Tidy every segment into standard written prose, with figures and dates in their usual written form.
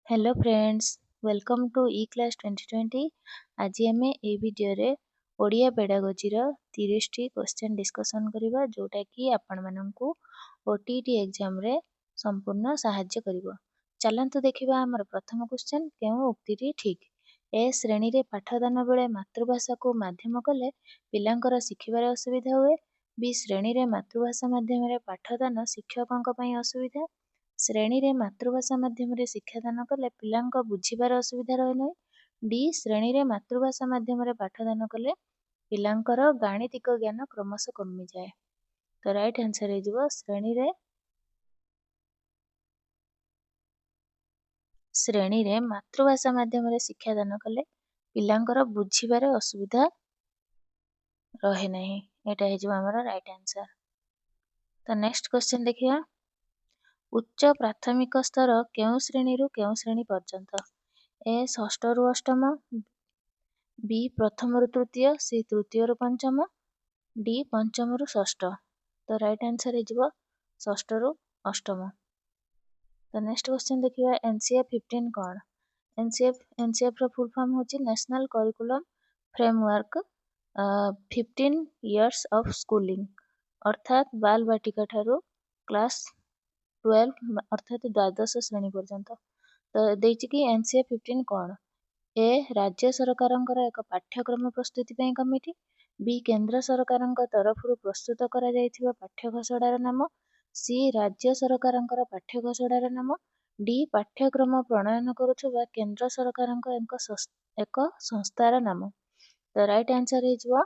Hello friends, welcome to E class 2020। आज आम ए भिडियो ओडिया पेडागोजी 30 टी क्वेश्चन डिस्कसन करबा जोटा कि आपण माननकु ओटीटी एग्जाम रे संपूर्ण सहाय्य करिवो। चलंतु देखिबा हमर प्रथम क्वेश्चन केउ उक्तिटी ठीक। ए श्रेणी रे पाठदान बेले मातृभाषा को माध्यम कले पिलांकर शिखिबार असुविधा हुए। बी श्रेणी रे मातृभाषा माध्यम रे पाठदान शिक्षकक पई असुविधा। श्रेणी रे मातृभाषा माध्यम रे शिक्षादान कले पिलांक बुझिबार असुविधा रहे नै। डी श्रेणी रे मातृभाषा माध्यम रे पाठदान कले पिलांकर गाणितिक ज्ञान क्रमशः कमी जाए। तो राइट आंसर हे जिवो श्रेणी रे मातृभाषा माध्यम रे शिक्षादान कले पिलांकर बुझिबार असुविधा रहे नै। एटा हे जिवो हमर राइट आंसर। तो नेक्स्ट क्वेश्चन देखिया। उच्च प्राथमिक स्तर केउ श्रेणी रु केउ श्रेणी पर्यंत? ए षष्ठ रु अष्टम, बी प्रथम रु तृतीय, सी तृतीय रु पंचम, डी पंचम रु षष्ठ। तो राइट आंसर हे जिवो षष्ठ रु अष्टम। तो नेक्स्ट क्वेश्चन देखिबा एनसीएफ 15 कोन? एनसीएफ रो फुल फॉर्म होची national curriculum framework 15 years of schooling, अर्थात बाल बाटिका ठारू क्लास 12 अर्थात द्वादश श्रेणी पर्यंत। तो देछि कि एनसीए 15 कोन? ए राज्य सरकारंकर एक पाठ्यक्रम प्रस्तुति पई कमिटी, बी केंद्र सरकारंक तरफरु प्रस्तुत करा जायथिबा पाठ्यघोषणार नाम, सी राज्य सरकारंकर पाठ्यघोषणार नाम, डी पाठ्यक्रम प्रणयन करूथबा केंद्र सरकारंक एक संस्थार नाम। तो राइट आंसर हे जिवो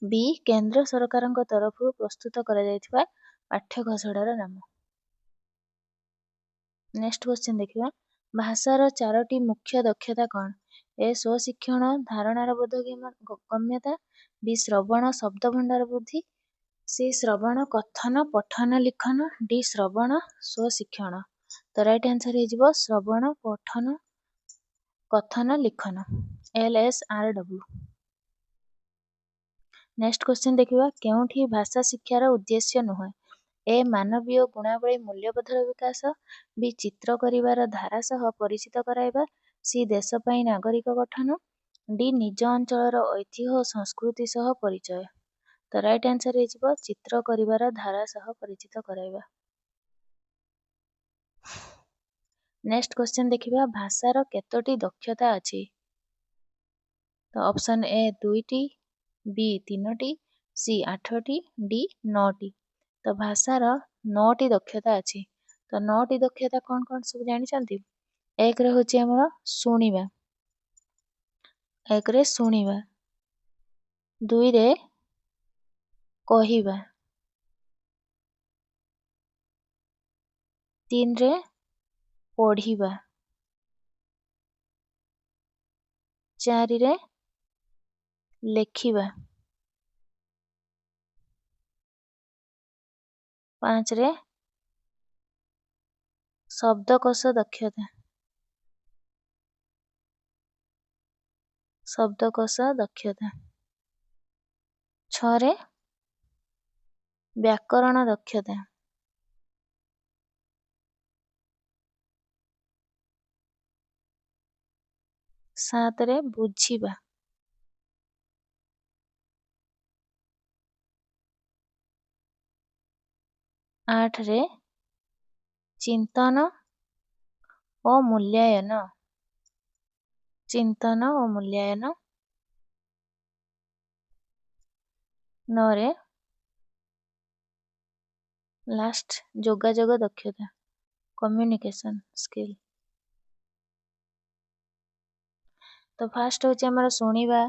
बी केंद्र सरकारंक तरफरु प्रस्तुत करा जायथिबा पाठ्यघोषणार नाम। नेक्स्ट क्वेश्चन देखिबा भाषार चारोटी मुख्य दक्षता कोन? ए स्वशिक्षण धारणार बोधगम्यता, बी श्रवण शब्द भंडार बुद्धि, सी श्रवण कथन पठन लिखन, डी श्रवण स्वशिक्षण। तो राइट आंसर हे जिवो श्रवण पठन कथन लिखन LSRW। नेक्स्ट क्वेश्चन देखिबा केउठी भाषा शिक्षार उद्देश्य नुह? ए मानवीय गुणावली मूल्यबोधर विकास, बी चित्र करिवार धारा सह परिचित कराइबा, सी देश पई नागरिक गठन, डी निज अंचलर ऐतिह्य और संस्कृति सह परिचय। तो राइट आंसर हे जिवो चित्र करिवार धारा सह परिचित कराइबा। नेक्स्ट क्वेश्चन देखिबा भाषार केतोटी दक्षता अछि? तो ऑप्शन ए 2टी, बी 3टी, सी 8टी, डी 9टी। तो भाषार 9टी दक्षता अछि। तो 9टी दक्षता कौन कौन सब जानि छथि? एक रे होची हमर सुनिबा, एक रे सुनिबा, दुई रे कहिबा, तीन रे पढ़िबा, चारि रे लेखिबा, पांच रे शब्दकोश दक्षता, शब्दकोश दक्षता, 6 रे व्याकरण दक्षता, 7 रे बुझिबा, 8 रे चिंतन और मूल्यांकन, चिंतन और मूल्यांकन, 9 रे लास्ट जोगाजोग दक्षता कम्युनिकेशन स्किल। तो फास्ट होची हमर सुनिबा,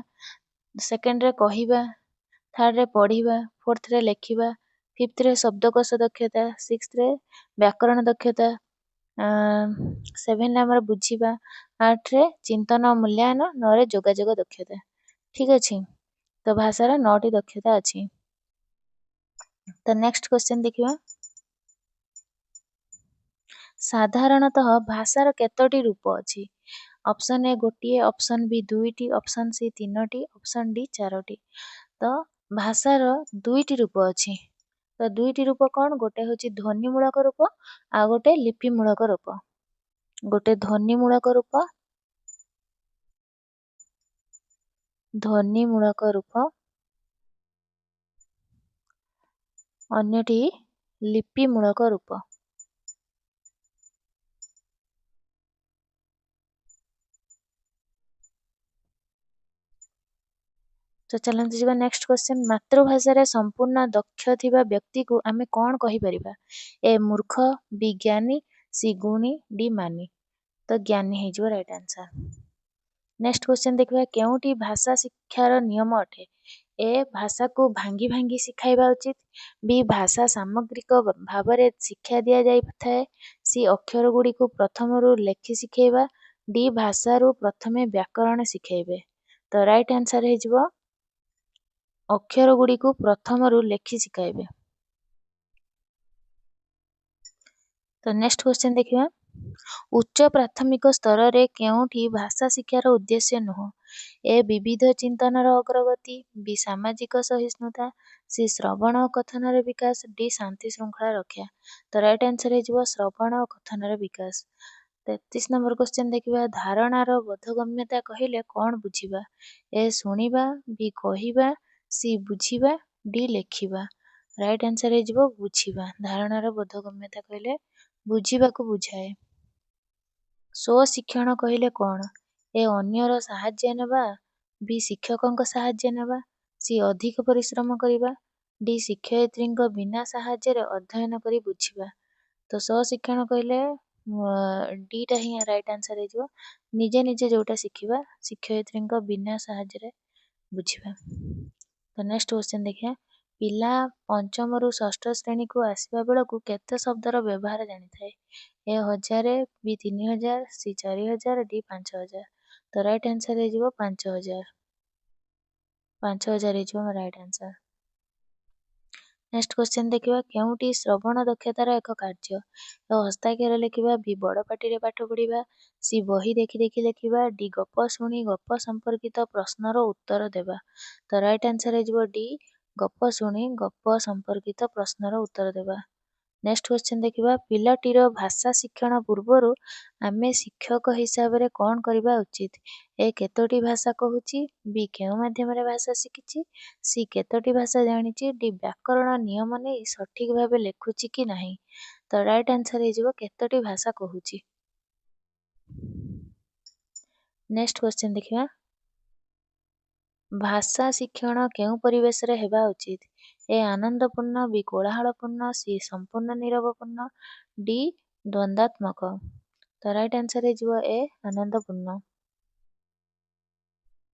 सेकंड रे कहिबा, थर्ड रे पढ़िबा, फोर्थ रे लेखिबा, फिफ्थ रे शब्दकोश दक्षता, सिक्स्थ रे व्याकरण दक्षता, 7 रे हमर बुझिबा, 8 रे चिंतन और मूल्यांकन, 9 रे जोगाजोग दक्षता। ठीक अछि। तो भाषार 9टी दक्षता अछि। तो नेक्स्ट क्वेश्चन देखिबा साधारणतः भाषार केतोटी रूप अछि? ऑप्शन ए गोटिए, ऑप्शन बी 2टी, ऑप्शन सी 3टी, ऑप्शन डी 4टी। तो भाषार 2टी रूप अछि। तो 2टी रूप कौन? गोटे होची ध्वनि मूलक रूप आ गोटे लिपि मूलक रूप। ଗୋଟେ ଧ୍ୱନିମୂଳକ ରୂପ, ଅନ୍ୟଟି ଲିପିମୂଳକ ରୂପ। ତ ଚାଲନ୍ତୁ ଯିବା ନେକ୍ସଟ କ୍ୱେଶ୍ଚନ। ମାତୃଭାଷାରେ ସମ୍ପୂର୍ଣ୍ଣ ଦକ୍ଷ ଥିବା ବ୍ୟକ୍ତିକୁ ଆମେ କଣ କହିପାରିବା? ଏ ମୂର୍ଖ, ବି ଜ୍ଞାନୀ, ସି ଗୁଣୀ, ଡି ମାନି। ତ ଜ୍ଞାନୀ ହେଇଯିବ ରାଇଟ୍ ଆନ୍ସର। ନେକ୍ସଟ କ୍ୱେଶ୍ଚନ ଦେଖିବା, କେଉଁଟି ଭାଷା ଶିକ୍ଷାର ନିୟମ ଅଟେ? ଏ ଭାଷାକୁ ଭାଙ୍ଗି ଭାଙ୍ଗି ଶିଖାଇବା ଉଚିତ, ବି ଭାଷା ସାମଗ୍ରିକ ଭାବରେ ଶିକ୍ଷା ଦିଆଯାଇଥାଏ, ସି ଅକ୍ଷର ଗୁଡ଼ିକୁ ପ୍ରଥମରୁ ଲେଖି ଶିଖେଇବା, ଡି ଭାଷାରୁ ପ୍ରଥମେ ବ୍ୟାକରଣ ଶିଖେଇବେ। ତ ରାଇଟ୍ ଆନ୍ସର ହେଇଯିବ ଅକ୍ଷର ଗୁଡ଼ିକୁ ପ୍ରଥମରୁ ଲେଖି ଶିଖାଇବେ। ତ ନେକ୍ସଟ କ୍ୱେଶ୍ଚନ ଦେଖିବା, ଉଚ୍ଚ ପ୍ରାଥମିକ ସ୍ତରରେ କେଉଁଠି ଭାଷା ଶିକ୍ଷାର ଉଦ୍ଦେଶ୍ୟ ନୁହଁ? ଏ ବିବିଧ ଚିନ୍ତନର ଅଗ୍ରଗତି, ବି ସାମାଜିକ ସହିଷ୍ଣୁତା, ସି ଶ୍ରବଣ ଓ କଥନର ବିକାଶ, ଡି ଶାନ୍ତି ଶୃଙ୍ଖଳା ରକ୍ଷା। ତ ରାଇଟ୍ ଆନ୍ସର ହେଇଯିବ ଶ୍ରବଣ ଓ କଥନର ବିକାଶ। 33 ନମ୍ବର କ୍ୱେଶ୍ଚନ ଦେଖିବା, ଧାରଣାର ବୋଧଗମ୍ୟତା କହିଲେ କଣ ବୁଝିବା? ଏ ଶୁଣିବା, ବି କହିବା, ସି ବୁଝିବା, ଡି ଲେଖିବା। ରାଇଟ୍ ଆନ୍ସର ହେଇଯିବ ବୁଝିବା। ଧାରଣାର ବୋଧଗମ୍ୟତା କହିଲେ ବୁଝିବାକୁ ବୁଝାଏ। ସ୍ୱଶିକ୍ଷଣ କହିଲେ କଣ? ଏ ଅନ୍ୟର ସାହାଯ୍ୟ ନେବା, ବି ଶିକ୍ଷକଙ୍କ ସାହାଯ୍ୟ ନେବା, ସି ଅଧିକ ପରିଶ୍ରମ କରିବା, ଡି ଶିକ୍ଷୟିତ୍ରୀଙ୍କ ବିନା ସାହାଯ୍ୟରେ ଅଧ୍ୟୟନ କରି ବୁଝିବା। ତ ସ୍ୱଶିକ୍ଷଣ କହିଲେ ଡିଟା ହିଁ ରାଇଟ୍ ଆନ୍ସର ହେଇଯିବ, ନିଜେ ନିଜେ ଯୋଉଟା ଶିଖିବା, ଶିକ୍ଷୟିତ୍ରୀଙ୍କ ବିନା ସାହାଯ୍ୟରେ ବୁଝିବା। ତ ନେକ୍ସଟ କ୍ୱେଶ୍ଚନ ଦେଖିବା, ପିଲା ପଞ୍ଚମରୁ ଷଷ୍ଠ ଶ୍ରେଣୀକୁ ଆସିବା ବେଳକୁ କେତେ ଶବ୍ଦର ବ୍ୟବହାର ଜାଣିଥାଏ? ଏ 1000, ବି 3000, ସି 4000, ଡି 5000। ତ ରାଇଟ୍ ଆନ୍ସର ହେଇଯିବ 5000। 5000 ହେଇଯିବ ରାଇଟ୍ ଆନ୍ସର। ନେକ୍ସଟ କ୍ୱେଶ୍ଚନ ଦେଖିବା, କେଉଁଟି ଶ୍ରବଣ ଦକ୍ଷତାର ଏକ କାର୍ଯ୍ୟ? ହସ୍ତାକ୍ଷର ଲେଖିବା, ବି ବଡ଼ ପାଟିରେ ପାଠ ପଢ଼ିବା, ସି ବହି ଦେଖି ଦେଖି ଲେଖିବା, ଡି ଗପ ଶୁଣି ଗପ ସମ୍ପର୍କିତ ପ୍ରଶ୍ନର ଉତ୍ତର ଦେବା। ତ ରାଇଟ୍ ଆନ୍ସର ହେଇଯିବ ଡି ଗପ ଶୁଣି ଗପ ସମ୍ପର୍କିତ ପ୍ରଶ୍ନର ଉତ୍ତର ଦେବା। ନେକ୍ସଟ କ୍ୱେଶ୍ଚନ ଦେଖିବା, ପିଲାଟିର ଭାଷା ଶିକ୍ଷଣ ପୂର୍ବରୁ ଆମେ ଶିକ୍ଷକ ହିସାବରେ କଣ କରିବା ଉଚିତ? ଏ କେତୋଟି ଭାଷା କହୁଛି, ବି କେଉଁ ମାଧ୍ୟମରେ ଭାଷା ଶିଖିଛି, ସି କେତୋଟି ଭାଷା ଜାଣିଛି, ଡି ବ୍ୟାକରଣ ନିୟମ ନେଇ ସଠିକ ଭାବେ ଲେଖୁଛି କି ନାହିଁ। ତ ରାଇଟ୍ ଆନ୍ସର ହେଇଯିବ କେତୋଟି ଭାଷା କହୁଛି। ନେକ୍ସଟ କ୍ୱେଶ୍ଚନ ଦେଖିବା, ଭାଷା ଶିକ୍ଷଣ କେଉଁ ପରିବେଶରେ ହେବା ଉଚିତ? ଏ ଆନନ୍ଦପୂର୍ଣ୍ଣ, ବି କୋଳାହଳପୂର୍ଣ୍ଣ, ସି ସମ୍ପୂର୍ଣ୍ଣ ନିରବପୂର୍ଣ୍ଣ, ଡି ଦ୍ୱନ୍ଦାତ୍ମକ। ତ ରାଇଟ୍ ଆନ୍ସର ହେଇଯିବ ଏ ଆନନ୍ଦପୂର୍ଣ୍ଣ।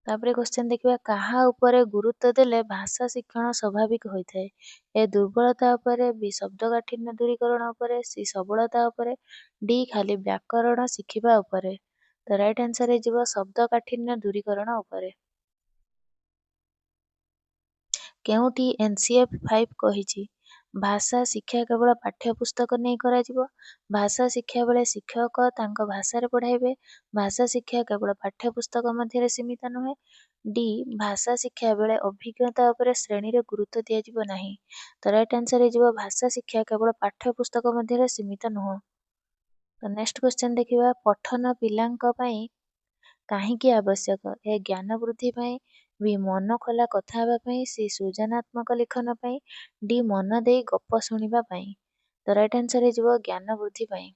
ତାପରେ କ୍ୱେଶ୍ଚନ ଦେଖିବା, କାହା ଉପରେ ଗୁରୁତ୍ୱ ଦେଲେ ଭାଷା ଶିକ୍ଷଣ ସ୍ୱାଭାବିକ ହୋଇଥାଏ? ଏ ଦୁର୍ବଳତା ଉପରେ, ବି ଶବ୍ଦକାଠିନ୍ୟ ଦୂରୀକରଣ ଉପରେ, ସି ସବଳତା ଉପରେ, ଡି ଖାଲି ବ୍ୟାକରଣ ଶିଖିବା ଉପରେ। ତ ରାଇଟ୍ ଆନ୍ସର ହେଇଯିବ ଶବ୍ଦକାଠିନ୍ୟ ଦୂରୀକରଣ ଉପରେ। କେଉଁଠି NCF 5 କହିଛି ଭାଷା ଶିକ୍ଷା କେବଳ ପାଠ୍ୟପୁସ୍ତକ ନେଇ କରାଯିବ? ଭାଷା ଶିକ୍ଷା ବେଳେ ଶିକ୍ଷକ ତାଙ୍କ ଭାଷାରେ ପଢ଼ାଇବେ। ଭାଷା ଶିକ୍ଷା କେବଳ ପାଠ୍ୟପୁସ୍ତକ ମଧ୍ୟରେ ସୀମିତ ନୁହେଁ। ଡି ଭାଷା ଶିକ୍ଷା ବେଳେ ଅଭିଜ୍ଞତା ଉପରେ ଶ୍ରେଣୀରେ ଗୁରୁତ୍ୱ ଦିଆଯିବ ନାହିଁ। ତ ରାଇଟ୍ ଆନ୍ସର ହେଇଯିବ ଭାଷା ଶିକ୍ଷା କେବଳ ପାଠ୍ୟପୁସ୍ତକ ମଧ୍ୟରେ ସୀମିତ ନୁହଁ। ତ ନେକ୍ସଟ କ୍ୱେଶ୍ଚନ ଦେଖିବା, ପଠନ ପିଲାଙ୍କ ପାଇଁ କାହିଁକି ଆବଶ୍ୟକ? ଏ ଜ୍ଞାନ ବୃଦ୍ଧି ପାଇଁ, ବି ମନ ଖୋଲା କଥା ହେବା ପାଇଁ, ସି ସୃଜନାତ୍ମକ ଲେଖନ ପାଇଁ, ଡି ମନ ଦେଇ ଗପ ଶୁଣିବା ପାଇଁ। ତ ରାଇଟ୍ ଆନ୍ସର ହେଇଯିବ ଜ୍ଞାନ ବୃଦ୍ଧି ପାଇଁ।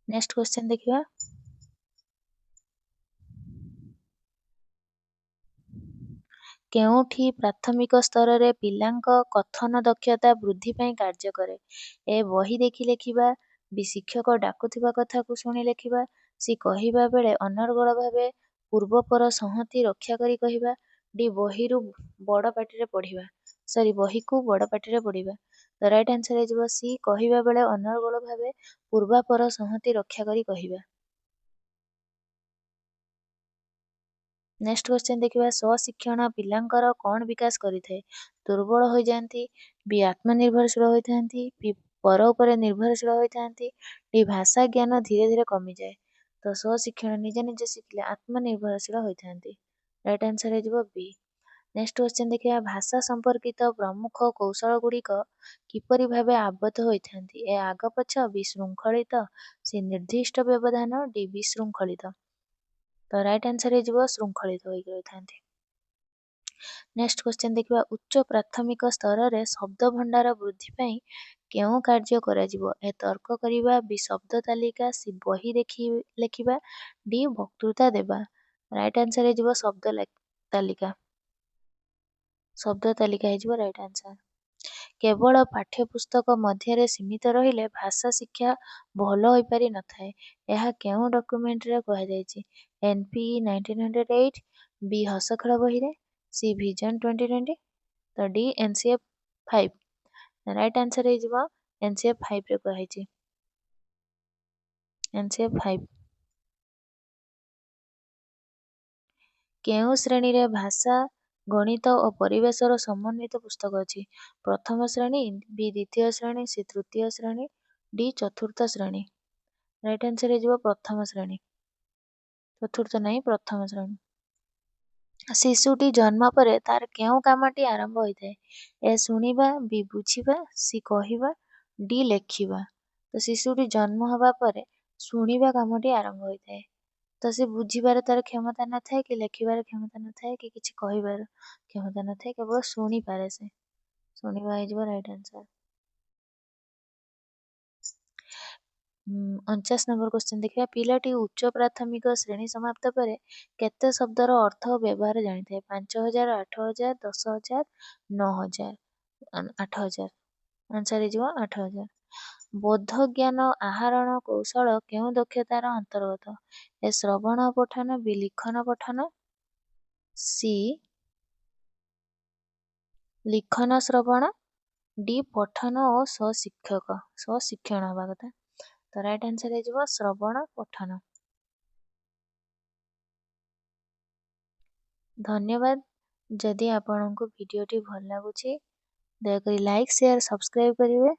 ନେକ୍ସଟ କ୍ୱେଶ୍ଚନ ଦେଖିବା, କେଉଁଠି ପ୍ରାଥମିକ ସ୍ତରରେ ପିଲାଙ୍କ କଥନ ଦକ୍ଷତା ବୃଦ୍ଧି ପାଇଁ କାର୍ଯ୍ୟ କରେ? ଏ ବହି ଦେଖି ଲେଖିବା, ବି ଶିକ୍ଷକ ଡାକୁଥିବା କଥାକୁ ଶୁଣି ଲେଖିବା, ସି କହିବା ବେଳେ ଅନର୍ଗଳ ଭାବେ ପୂର୍ବପର ସଂହତି ରକ୍ଷା କରି କହିବା, ଡି ବହିକୁ ବଡ଼ ପାଟିରେ ପଢ଼ିବା। ତ ରାଇଟ୍ ଆନ୍ସର ହେଇଯିବ ସି କହିବା ବେଳେ ଅନର୍ଗଳ ଭାବେ ପୂର୍ବାପର ସଂହତି ରକ୍ଷା କରି କହିବା। ନେକ୍ସଟ କ୍ୱେଶ୍ଚନ ଦେଖିବା, ସ୍ୱଶିକ୍ଷଣ ପିଲାଙ୍କର କଣ ବିକାଶ କରିଥାଏ? ଦୁର୍ବଳ ହୋଇଯାଆନ୍ତି, ବି ଆତ୍ମନିର୍ଭରଶୀଳ ହୋଇଥାନ୍ତି, ବି ପର ଉପରେ ନିର୍ଭରଶୀଳ ହୋଇଥାନ୍ତି, ଡି ଭାଷା ଜ୍ଞାନ ଧୀରେ ଧୀରେ କମିଯାଏ। ତ ସ୍ୱଶିକ୍ଷଣ ନିଜେ ନିଜେ ଶିଖିଲେ ଆତ୍ମନିର୍ଭରଶୀଳ ହୋଇଥାନ୍ତି। ରାଇଟ୍ ଆନ୍ସର ହେଇଯିବ ବି। नेक्स्ट क्वेश्चन देखिए भाषा संपर्कित प्रमुख कौशल गुड़िक किपरि भावे आबद्ध होइथांती ए आग पछ विशृंखलित से निर्दिष्ट व्यवधान डी विशृंखलित तो राइट आंसर है श्रृंखलित होई रहिथांती। नेक्स्ट क्वेश्चन देखिए उच्च प्राथमिक स्तर रे शब्द भंडार वृद्धि पाई केउ कार्य कराजिबो ए तर्क करिबा बी शब्द तालिका सी बही लेखिबा डी वक्तृता देबा राइट आंसर है तालिका शब्द तालिका है राइट आंसर। केवल पाठ्यपुस्तक मध्य सीमित रहिले भाषा शिक्षा भल हो पारि नथाए यह केउ डॉक्यूमेंट रे कहा जायछि एनपीई 1908 बी हसखेल बही रे सी विजन 2020 तो डी एनसीएफ 5 राइट आंसर है एनसीएफ 5 रे कहा एनसीएफ 5 केउ श्रेणी रे भाषा गणित और परिवेशर समन्वित पुस्तक अच्छी प्रथम श्रेणी बी द्वितीय श्रेणी सी तृतीय श्रेणी डी चतुर्थ श्रेणी राइट आंसर है प्रथम श्रेणी चतुर्थ नहीं प्रथम श्रेणी। शिशुटी जन्म पर तार केउ कामटी आरंभ होता है ए शुणिबा बी बुझिबा सी कहिबा डी लेखिबा तो शिशुटी जन्म हवा पर शुणिबा कामटी आरंभ होता है तो से बुझिबार तार क्षमता न थाए कि लेखिबार क्षमता न थाए कि किछि कहिबार क्षमता न थाए केवल शुणी पारे से शुणिबा है राइट आंसर। 49 नंबर क्वेश्चन देखिए पिलाटी उच्च प्राथमिक श्रेणी समाप्त पर केते शब्दर अर्थ और व्यवहार जानी थाए 5000 8000 10000 9000 8000 आंसर है 8000। बोध ज्ञान आहरण कौशल केउ दक्षतार अंतर्गत ए श्रवण पठन बी लिखन पठन सी लिखन श्रवण डी पठन और सशिक्षण हवा कथा तो राइट आंसर है श्रवण पठन। धन्यवाद जदि आपनको वीडियोटी भल लगुची दयाकोरी लाइक शेयर सब्सक्राइब करेंगे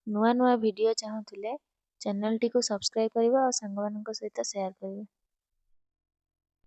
नुआ नुआ वीडियो चाहूले चैनल टी को सब्सक्राइब करेंगे और सांग सहित शेयर करेंगे।